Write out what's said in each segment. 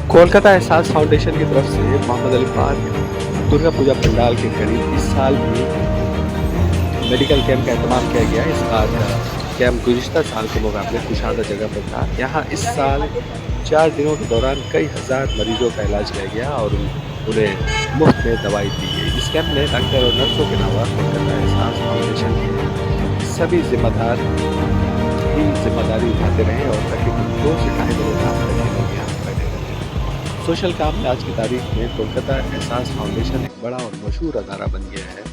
कोलकाता एहसास फाउंडेशन की तरफ से मोहम्मद अली पार्क दुर्गा पूजा पंडाल के करीब इस साल भी मेडिकल कैंप का एहतमाम किया गया। इस बार कैंप गुज़िश्ता साल के मुकाबले कुशादा जगह पर था। यहाँ इस साल 4 दिनों के दौरान कई हज़ार मरीजों का इलाज किया गया और उन्हें मुफ्त में दवाई दी गई। इस कैंप में डॉक्टर और नर्सों के अलावा कोलकाता एहसास फाउंडेशन के सभी जिम्मेदार ही जिम्मेदारी उठाते रहे और तकरीबन 2 से ढाई बजे रात तक ये लोग यहाँ बैठे रहे। सोशल काम में आज की तारीख में कोलकाता एहसास फाउंडेशन एक बड़ा और मशहूर अदारा बन गया है।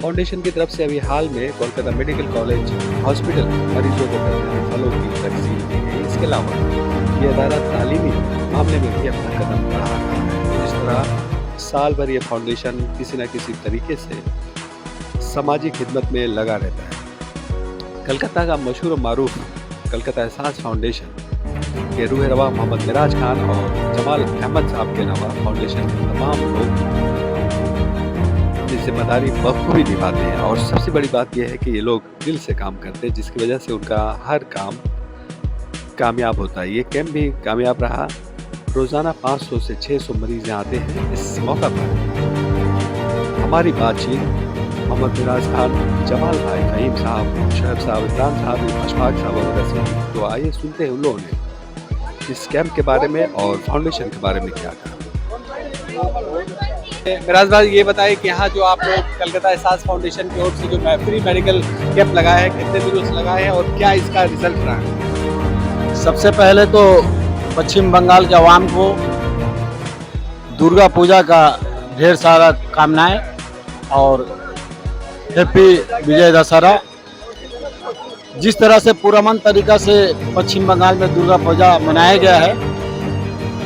फाउंडेशन की तरफ से अभी हाल में कोलकाता मेडिकल कॉलेज हॉस्पिटल मरीजों को करने फलों की तकसीम की गई। इसके अलावा ये अदारा तालीमी मामले में भी अपना कदम बढ़ा रहा है। इस तरह साल भर ये फाउंडेशन किसी न किसी तरीके से सामाजिक खिदमत में लगा रहता है। कलकत्ता का मशहूर मारूफ कलकत्ता एहसास फाउंडेशन के रूह रवा मोहम्मद मिराज खान और जमाल अहमद साहब के अलावा फाउंडेशन के तमाम लोग अपनी जिम्मेदारी बखूबी निभाते हैं और सबसे बड़ी बात यह है कि ये लोग दिल से काम करते हैं, जिसकी वजह से उनका हर काम कामयाब होता है। ये कैंप भी कामयाब रहा। रोज़ाना 500 से 600 मरीज यहाँ आते हैं। इस मौका पर हमारी बातचीत मोहम्मद मिराज खान, जमाल भाई, फ़हीम साहब, शुएब साहब, इमरान साहब, अशफाक साहब वगैरह से। तो आइए सुनते हैं उन लोगों ने इस कैंप के बारे में और फाउंडेशन के बारे में क्या कहा। मिराज भाई, ये बताइए कि यहाँ जो आप लोग कलकत्ता एहसास फाउंडेशन की ओर से जो फ्री मेडिकल कैंप लगाया है, कितने दिनों से लगाए हैं और क्या इसका रिजल्ट रहा है? सबसे पहले तो पश्चिम बंगाल के आवाम को दुर्गा पूजा का ढेर सारा कामनाएं और हैप्पी विजय दशहरा। जिस तरह से पुरअमन तरीका से पश्चिम बंगाल में दुर्गा पूजा मनाया गया है,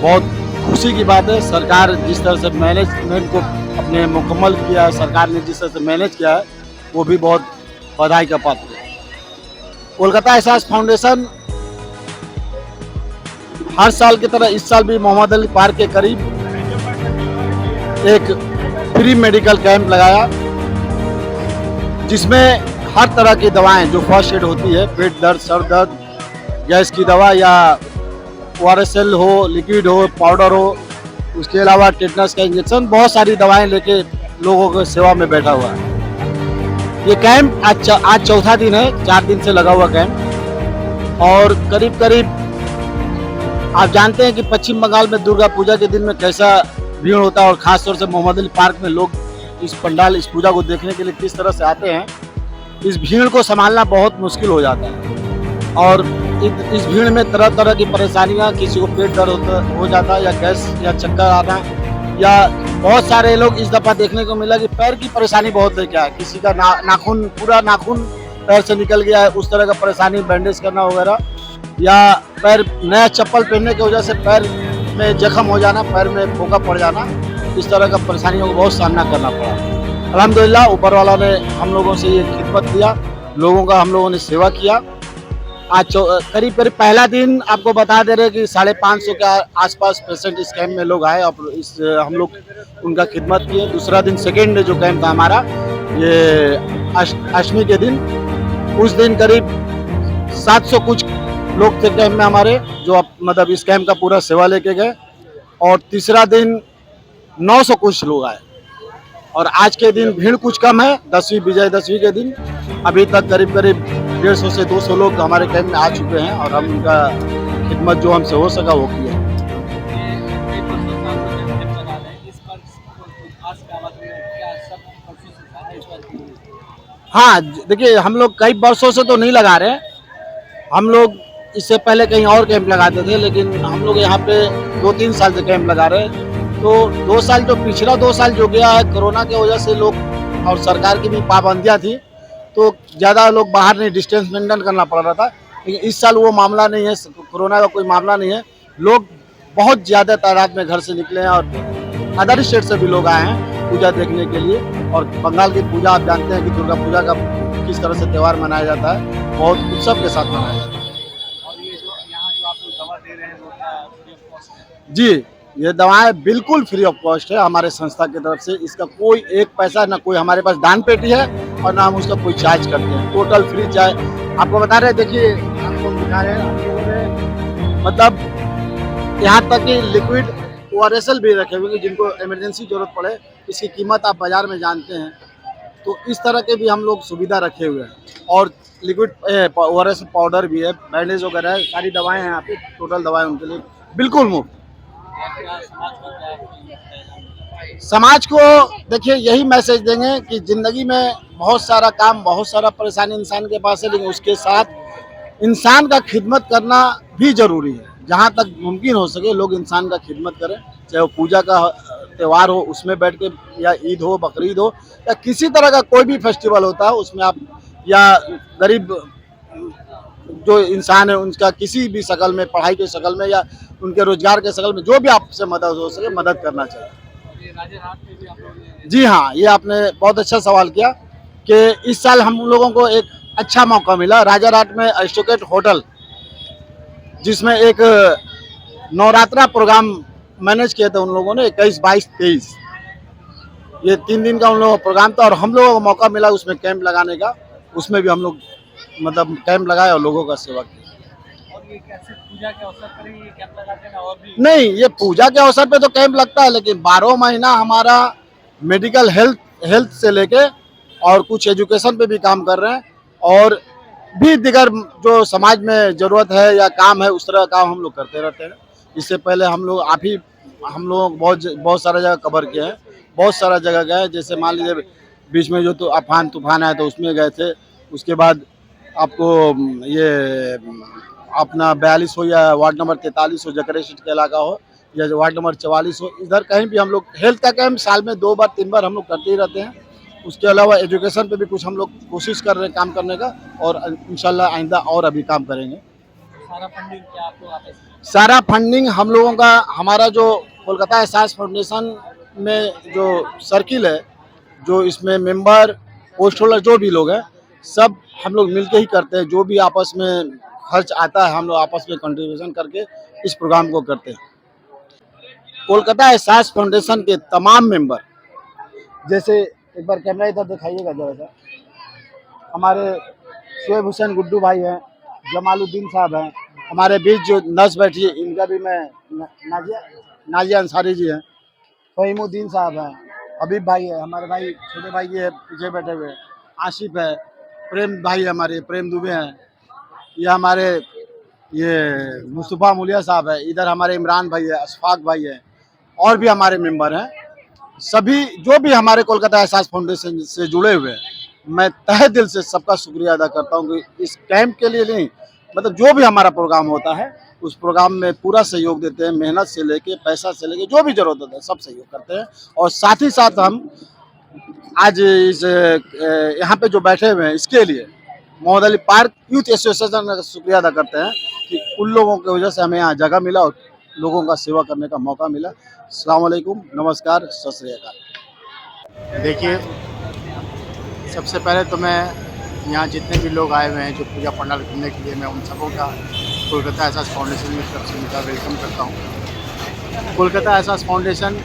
बहुत खुशी की बात है। सरकार जिस तरह से मैनेजमेंट को अपने मुकम्मल किया है, सरकार ने जिस तरह से मैनेज किया है, वो भी बहुत बधाई का पात्र है। कोलकाता एहसास फाउंडेशन हर साल की तरह इस साल भी मोहम्मद अली पार्क के करीब एक फ्री मेडिकल कैंप लगाया, जिसमें हर तरह की दवाएं जो फर्स्ट एड होती है, पेट दर्द, सर दर्द, गैस की दवा या ORSL हो, लिक्विड हो, पाउडर हो, उसके अलावा टेटनस का इंजेक्शन, बहुत सारी दवाएं लेके लोगों को सेवा में बैठा हुआ है। ये कैंप आज चौथा दिन है, 4 दिन से लगा हुआ कैंप। और करीब करीब आप जानते हैं कि पश्चिम बंगाल में दुर्गा पूजा के दिन में कैसा भीड़ होता है और ख़ासतौर से मोहम्मद अली पार्क में लोग इस पूजा को देखने के लिए किस तरह से आते हैं। इस भीड़ को संभालना बहुत मुश्किल हो जाता है और इस भीड़ में तरह तरह की परेशानियां, किसी को पेट दर्द हो जाता है या गैस या चक्कर आना, या बहुत सारे लोग इस दफ़ा देखने को मिला कि पैर की परेशानी बहुत लेके आए। किसी का नाखून पूरा नाखून पैर से निकल गया है, उस तरह का परेशानी, बैंडेज करना वगैरह, या पैर नया चप्पल पहनने की वजह से पैर में जख्म हो जाना, पैर में फोका पड़ जाना, इस तरह का परेशानियों को बहुत सामना करना पड़ा। अल्हम्दुलिल्लाह ऊपर वाला ने हम लोगों से ये खिदमत दिया, लोगों का हम लोगों ने सेवा किया। आज करीब करीब पहला दिन आपको बता दे रहे कि 550 के आसपास पेशेंट इस कैंप में लोग आए और हम लोग उनका खिदमत किए। दूसरा दिन सेकेंड जो कैंप था हमारा, ये अष्टमी के दिन, उस दिन करीब 700 कुछ लोग थे कैंप में हमारे, जो मतलब इस कैंप का पूरा सेवा लेके गए। और तीसरा दिन 900 कुछ लोग आए और आज के दिन भीड़ कुछ कम है। विजयदशमी के दिन अभी तक करीब करीब 150 से 200 लोग हमारे कैंप में आ चुके हैं और हम उनका खिदमत जो हमसे हो सका वो किया। हाँ देखिए, हम लोग कई वर्षों से तो नहीं लगा रहे। हम लोग इससे पहले कहीं और कैंप लगाते थे, लेकिन हम लोग यहाँ पे 2-3 साल से कैंप लगा रहे हैं। तो 2 साल जो पिछला 2 साल जो गया है, कोरोना की वजह से लोग और सरकार की भी पाबंदियाँ थी, तो ज़्यादा लोग बाहर नहीं, डिस्टेंस मेंटेन करना पड़ रहा था। लेकिन इस साल वो मामला नहीं है, कोरोना का कोई मामला नहीं है। लोग बहुत ज़्यादा तादाद में घर से निकले हैं और अदर स्टेट से भी लोग आए हैं पूजा देखने के लिए। और बंगाल की पूजा आप जानते हैं कि दुर्गा पूजा का किस तरह से त्यौहार मनाया जाता है, बहुत उत्सव के साथ मनाया जाता है। और ये जो यहाँ जो आप लोग दवा दे रहे हैं वो फ्री ऑफ कॉस्ट है? जी, ये दवाएं बिल्कुल फ्री ऑफ कॉस्ट है हमारे संस्था की तरफ से। इसका कोई एक पैसा, ना कोई हमारे पास दान पेटी है और ना हम उसका कोई चार्ज करते हैं, टोटल फ्री। चाहे आपको बता रहे, देखिए आपको दिखा रहे हैं, मतलब यहाँ तक कि लिक्विड ORSL भी रखे हुए हैं, जिनको इमरजेंसी जरूरत पड़े, इसकी कीमत आप बाजार में जानते हैं। तो इस तरह के भी हम लोग सुविधा रखे हुए हैं। और लिक्विड ORSL पाउडर भी है, बैंडेज वगैरह है, सारी दवाएं हैं यहाँ पे, टोटल दवाएं उनके लिए बिल्कुल मुफ्त। समाज को देखिए यही मैसेज देंगे कि ज़िंदगी में बहुत सारा काम, बहुत सारा परेशानी इंसान के पास है, लेकिन उसके साथ इंसान का खिदमत करना भी ज़रूरी है। जहाँ तक मुमकिन हो सके लोग इंसान का खिदमत करें, चाहे वो पूजा का त्यौहार हो उसमें बैठ के, या ईद हो, बकरीद हो, या किसी तरह का कोई भी फेस्टिवल होता है उसमें आप, या गरीब जो इंसान है उनका किसी भी शकल में, पढ़ाई के शकल में या उनके रोजगार के शकल में, जो भी आपसे मदद हो सके मदद करना चाहिए। जी हाँ, ये आपने बहुत अच्छा सवाल किया कि इस साल हम लोगों को एक अच्छा मौका मिला। राजारहाट में एस्टोकेट होटल, जिसमें एक नवरात्रा प्रोग्राम मैनेज किया था उन लोगों ने, 21, 22, 23, ये 3 दिन का उन लोगों का प्रोग्राम था। और हम लोगों को मौका मिला उसमें कैंप लगाने का, उसमें भी हम लोग मतलब कैंप लगाए और लोगों का सेवा किया। और ये कैसे पूजा के अवसर पर ही ये कैंप लगाते हैं और भी? नहीं, ये पूजा के अवसर पे तो कैंप लगता है, लेकिन 12 महीना हमारा मेडिकल हेल्थ से लेके और कुछ एजुकेशन पे भी काम कर रहे हैं, और भी दिगर जो समाज में ज़रूरत है या काम है उस तरह का काम हम लोग करते रहते हैं। इससे पहले हम लोग बहुत सारा जगह कवर किए हैं, बहुत सारा जगह गए। जैसे मान लीजिए बीच में जो तो तूफान आया तो उसमें गए थे। उसके बाद आपको ये अपना 42 हो या वार्ड नंबर 43 हो, जकरे सीट का इलाका हो, या वार्ड नंबर 44 हो, इधर कहीं भी हम लोग हेल्थ का कैंप साल में 2 बार 3 बार हम लोग करते ही रहते हैं। उसके अलावा एजुकेशन पे भी कुछ हम लोग कोशिश कर रहे हैं काम करने का, और इंशाल्लाह आइंदा और अभी काम करेंगे। सारा फंडिंग क्या आपको आता है? सारा फंडिंग हम लोगों का, हमारा जो कोलकाता एहसास फाउंडेशन में जो सर्किल है, जो इसमें मेंबर, पोस्ट होल्डर जो भी लोग हैं, सब हम लोग मिलके ही करते हैं। जो भी आपस में खर्च आता है हम लोग आपस में कंट्रीब्यूशन करके इस प्रोग्राम को करते हैं। कोलकाता एहसास फाउंडेशन के तमाम मेंबर, जैसे एक बार कैमरा इधर दिखाइएगा जरा सा, हमारे शोएब हुसैन गुड्डू भाई हैं, जमालुद्दीन साहब हैं, हमारे बीच जो नर्स बैठी है इनका भी मैं, नाजिया अंसारी जी हैं, फहीमुद्दीन साहब हैं, हबीब भाई है, हमारे भाई छोटे भाई ये पीछे बैठे हुए, आशिफ है, प्रेम भाई है, हमारे प्रेम दुबे हैं, ये हमारे ये मुस्तफ़ा मुलिया साहब है, इधर हमारे इमरान भाई है, अशफाक भाई है, और भी हमारे मेंबर हैं। सभी जो भी हमारे कोलकाता एहसास फाउंडेशन से जुड़े हुए हैं, मैं तहे दिल से सबका शुक्रिया अदा करता हूं कि इस कैंप के लिए नहीं, मतलब जो भी हमारा प्रोग्राम होता है उस प्रोग्राम में पूरा सहयोग देते हैं। मेहनत से लेके, पैसा से लेके, जो भी जरूरत होता है सब सहयोग करते हैं। और साथ ही साथ हम आज इस यहाँ पे जो बैठे हुए हैं इसके लिए Mohammad Ali park youth association का शुक्रिया अदा करते हैं कि उन लोगों की वजह से हमें यहाँ जगह मिला और लोगों का सेवा करने का मौका मिला। अस्सलाम वालेकुम, नमस्कार, सत श्री अकाल। देखिए, सबसे पहले तो मैं यहाँ जितने भी लोग आए हुए हैं जो पूजा पंडाल घूमने के लिए, मैं उन सबों का कोलकाता एहसास फाउंडेशन की तरफ से उनका वेलकम करता हूँ। कोलकाता एहसास फाउंडेशन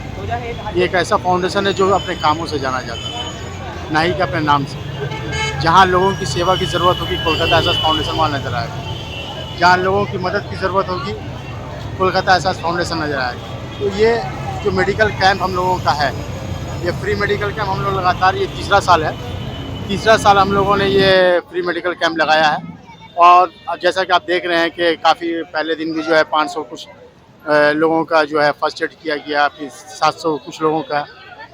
ये एक ऐसा फाउंडेशन है जो अपने कामों से जाना जाता है, ना ही कि अपने नाम से। जहाँ लोगों की सेवा की ज़रूरत होगी कोलकाता एहसास फाउंडेशन वहाँ नज़र आएगा, जहाँ लोगों की मदद की ज़रूरत होगी कोलकाता एहसास फाउंडेशन नज़र आएगा। तो ये जो मेडिकल कैंप हम लोगों का है, ये फ्री मेडिकल कैंप हम लोग लगातार, ये तीसरा साल है, तीसरा साल हम लोगों ने ये फ्री मेडिकल कैंप लगाया है। और जैसा कि आप देख रहे हैं कि काफ़ी पहले दिन भी जो है 500 कुछ लोगों का जो है फर्स्ट एड किया गया, फिर 700 कुछ लोगों का।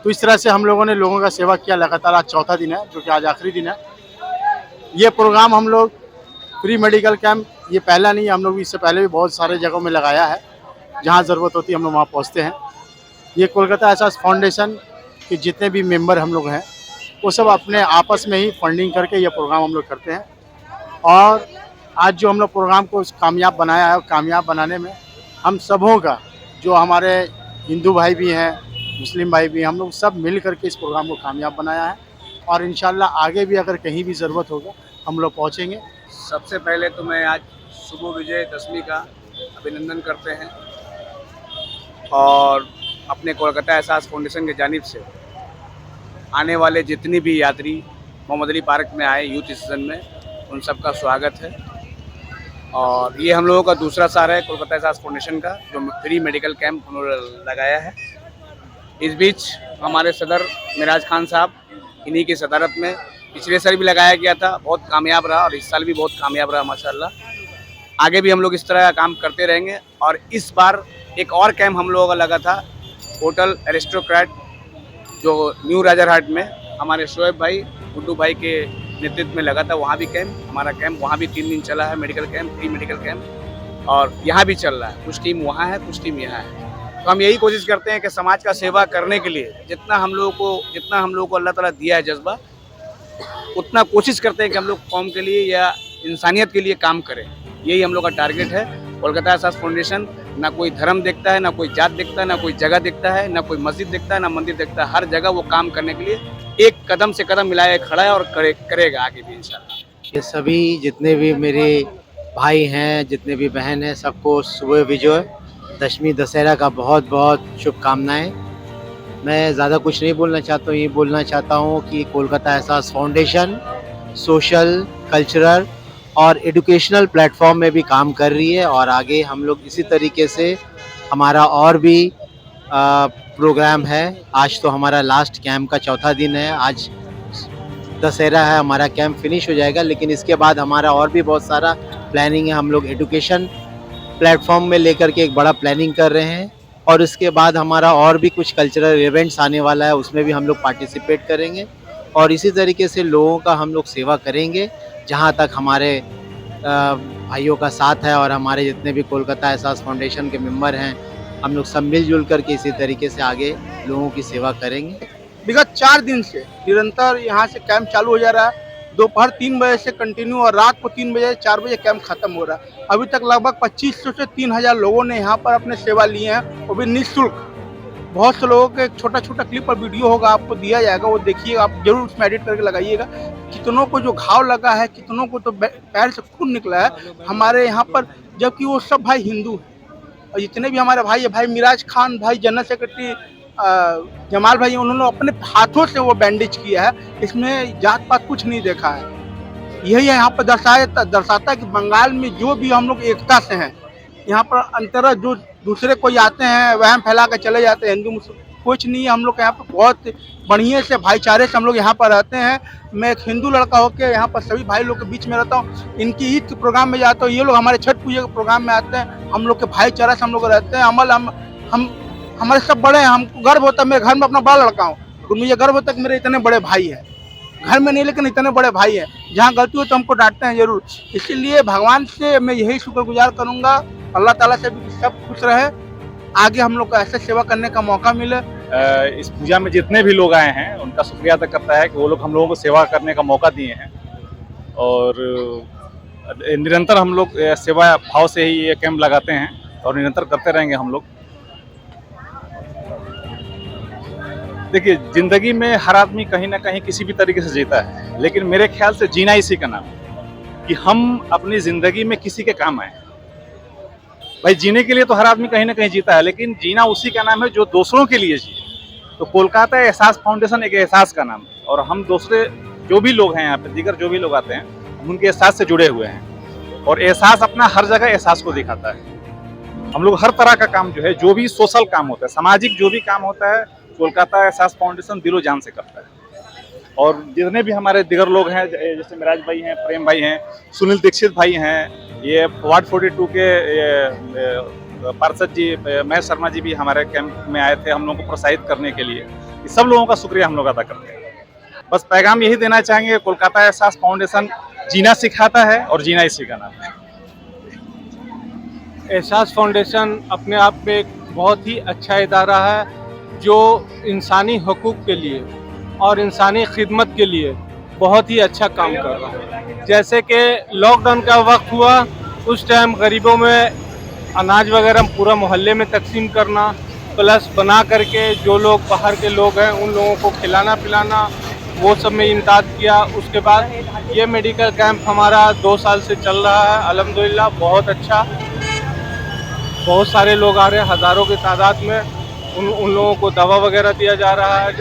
तो इस तरह से हम लोगों ने लोगों का सेवा किया लगातार। आज चौथा दिन है, जो कि आज आखिरी दिन है। ये प्रोग्राम हम लोग फ्री मेडिकल कैंप ये पहला नहीं है, हम लोग इससे पहले भी बहुत सारे जगहों में लगाया है। जहाँ ज़रूरत होती है हम लोग वहाँ पहुँचते हैं। ये कोलकाता एहसास फाउंडेशन के जितने भी मेंबर हम लोग हैं वो सब अपने आपस में ही फंडिंग करके ये प्रोग्राम हम लोग करते हैं। और आज जो हम लोग प्रोग्राम को कामयाब बनाया है, कामयाब बनाने में हम सबों का, जो हमारे हिंदू भाई भी हैं, मुस्लिम भाई भी हैं, हम लोग सब मिल करके इस प्रोग्राम को कामयाब बनाया है। और इंशाल्लाह आगे भी अगर कहीं भी ज़रूरत होगा हम लोग पहुँचेंगे। सबसे पहले तो मैं आज शुभ विजयदशमी का अभिनंदन करते हैं, और अपने कोलकाता एहसास फाउंडेशन की जानिब से आने वाले जितनी भी यात्री मोहम्मद अली पार्क में आए यूथ स्टेशन में, उन सब का स्वागत है। और ये हम लोगों का दूसरा साल है कोलकाता एहसास फाउंडेशन का, जो फ्री मेडिकल कैंप उन्होंने लगाया है। इस बीच हमारे सदर मिराज खान साहब, इन्हीं की सदारत में पिछले साल भी लगाया गया था, बहुत कामयाब रहा और इस साल भी बहुत कामयाब रहा माशाल्लाह। आगे भी हम लोग इस तरह का काम करते रहेंगे। और इस बार एक और कैंप हम लोगों का लगा था होटल एरिस्टोक्रेट, जो न्यू राजारहाट में हमारे शोएब भाई, गुड्डू भाई के नेतृत्व में लगा था। वहाँ भी कैंप, हमारा कैंप वहाँ भी 3 दिन चला है, medical camp, free medical camp, और यहाँ भी चल रहा है। कुछ टीम वहाँ है, कुछ टीम यहाँ है। तो हम यही कोशिश करते हैं कि समाज का सेवा करने के लिए जितना हम लोगों को अल्लाह ताला दिया है जज्बा, उतना कोशिश करते हैं कि हम लोग कौम के लिए या इंसानियत के लिए काम करें। यही हम लोग का टारगेट है। कोलकाता एहसास फाउंडेशन ना कोई धर्म देखता है, ना कोई जात देखता है, ना कोई जगह देखता है, ना कोई मस्जिद देखता है, ना मंदिर देखता है। हर जगह वो काम करने के लिए एक कदम से कदम मिलाए खड़ा है और करेगा आगे भी इंशाल्लाह। ये सभी जितने भी मेरे भाई हैं, जितने भी बहन हैं, सबको सुबह विजय दशमी दशहरा का बहुत बहुत शुभकामनाएं। मैं ज़्यादा कुछ नहीं बोलना चाहता हूँ, ये बोलना चाहता हूँ कि कोलकाता एहसास फाउंडेशन सोशल, कल्चरल और एजुकेशनल प्लेटफॉर्म में भी काम कर रही है और आगे हम लोग इसी तरीके से हमारा और भी प्रोग्राम है। आज तो हमारा लास्ट कैंप का चौथा दिन है, आज दशहरा है, हमारा कैंप फिनिश हो जाएगा, लेकिन इसके बाद हमारा और भी बहुत सारा प्लानिंग है। हम लोग एजुकेशन प्लेटफॉर्म में लेकर के एक बड़ा प्लानिंग कर रहे हैं और इसके बाद हमारा और भी कुछ कल्चरल इवेंट्स आने वाला है, उसमें भी हम लोग पार्टिसिपेट करेंगे और इसी तरीके से लोगों का हम लोग सेवा करेंगे। जहाँ तक हमारे भाइयों का साथ है और हमारे जितने भी कोलकाता एहसास फाउंडेशन के मेंबर हैं, हम लोग सब मिलजुल करके इसी तरीके से आगे लोगों की सेवा करेंगे। विगत 4 दिन से निरंतर यहाँ से कैंप चालू हो जा रहा है। दोपहर 3 बजे से कंटिन्यू और रात को 3 बजे 4 बजे कैंप खत्म हो रहा है। अभी तक लगभग 2500 से 3000 लोगों ने यहाँ पर अपने सेवा लिए हैं, वो भी निःशुल्क। बहुत से लोगों के एक छोटा छोटा क्लिप और वीडियो होगा, आपको दिया जाएगा, वो देखिएगा, आप जरूर उसमें एडिट करके लगाइएगा। कितनों को जो घाव लगा है, कितनों को तो पैर से खून निकला है हमारे यहाँ पर, जबकि वो सब भाई हिंदू हैं। और जितने भी हमारे भाई है, भाई मिराज खान, भाई जनरल सेक्रेटरी जमाल भाई, उन्होंने अपने हाथों से वो बैंडेज किया है, इसमें जात पात कुछ नहीं देखा है। यही यहाँ पर दर्शाता है कि बंगाल में जो भी हम लोग एकता से हैं। यहाँ पर अंतर जो दूसरे कोई आते हैं वहम फैला कर चले जाते हैं, हिंदू मुस्लिम कुछ नहीं है। हम लोग यहाँ पर बहुत बढ़िया से भाईचारे से हम लोग यहाँ पर रहते हैं। मैं एक हिंदू लड़का होकर यहाँ पर सभी भाई लोग के बीच में रहता हूँ। इनकी ईद के प्रोग्राम में जाता हूँ, ये लोग हमारे छठ पूजा के प्रोग्राम में आते हैं। हम लोग के भाईचारा से हम लोग रहते हैं। हम हमारे सब बड़े हैं, हमको गर्व होता है। मैं घर में अपना बड़ा लड़का हूँ, तो मुझे गर्व होता है कि मेरे इतने बड़े भाई हैं। घर में नहीं, लेकिन इतने बड़े भाई हैं। जहाँ गलती हो तो हमको डांटते हैं जरूर। इसीलिए भगवान से मैं यही शुक्रगुजार करूँगा, अल्लाह ताला से भी सब खुश रहे, आगे हम लोग को ऐसे सेवा करने का मौका मिले। इस पूजा में जितने भी लोग आए हैं उनका शुक्रिया अदा करता है कि वो लोग हम लोगों को सेवा करने का मौका दिए हैं और निरंतर हम लोग सेवा भाव से ही ये कैंप लगाते हैं और निरंतर करते रहेंगे हम लोग। देखिए, जिंदगी में हर आदमी कहीं ना कहीं किसी भी तरीके से जीता है, लेकिन मेरे ख्याल से जीना इसी का नाम है कि हम अपनी ज़िंदगी में किसी के काम आए। भाई, जीने के लिए तो हर आदमी कहीं ना कहीं जीता है, लेकिन जीना उसी का नाम है जो दूसरों के लिए जिए। तो कोलकाता एहसास फाउंडेशन एक एहसास का नाम है और हम दूसरे जो भी लोग हैं यहाँ पे, दीगर जो भी लोग आते हैं, हम उनके एहसास से जुड़े हुए हैं और एहसास अपना हर जगह एहसास को दिखाता है। हम लोग हर तरह का काम जो है, जो भी सोशल काम होता है, सामाजिक जो भी काम होता है, कोलकाता एहसास फाउंडेशन दिलो जान से करता है। और जितने भी हमारे दिगर लोग हैं, जैसे मिराज भाई हैं, प्रेम भाई हैं, सुनील दीक्षित भाई हैं, ये वार्ड 42 के पार्षद जी महेश शर्मा जी भी हमारे कैंप में आए थे हम लोगों को प्रोत्साहित करने के लिए। इस सब लोगों का शुक्रिया हम लोग अदा करते हैं। बस पैगाम यही देना चाहेंगे, कोलकाता एहसास फाउंडेशन जीना सिखाता है और जीना इसी का नाम है। एहसास फाउंडेशन अपने आप में एक बहुत ही अच्छा इदारा है जो इंसानी हकूक़ के लिए और इंसानी खिदमत के लिए बहुत ही अच्छा काम कर रहा है। जैसे कि लॉकडाउन का वक्त हुआ, उस टाइम गरीबों में अनाज वगैरह पूरा मोहल्ले में तकसीम करना, प्लस बना करके जो लोग बाहर के लोग हैं उन लोगों को खिलाना पिलाना, वो सब में इमदाद किया। उसके बाद ये मेडिकल कैंप हमारा 2 साल से चल रहा है, अल्हम्दुलिल्लाह बहुत अच्छा। बहुत सारे लोग आ रहे हैं, हज़ारों की तादाद में। उन लोगों को दवा वगैरह दिया जा रहा है,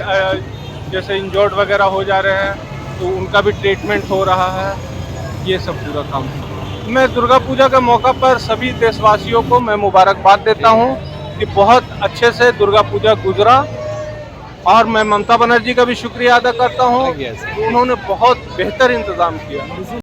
जैसे इंजर्ड वगैरह हो जा रहे हैं तो उनका भी ट्रीटमेंट हो रहा है। ये सब पूरा काम है। मैं दुर्गा पूजा के मौका पर सभी देशवासियों को मैं मुबारकबाद देता हूं कि बहुत अच्छे से दुर्गा पूजा गुजरा। और मैं ममता बनर्जी का भी शुक्रिया अदा करता हूं, उन्होंने बहुत बेहतर इंतजाम किया।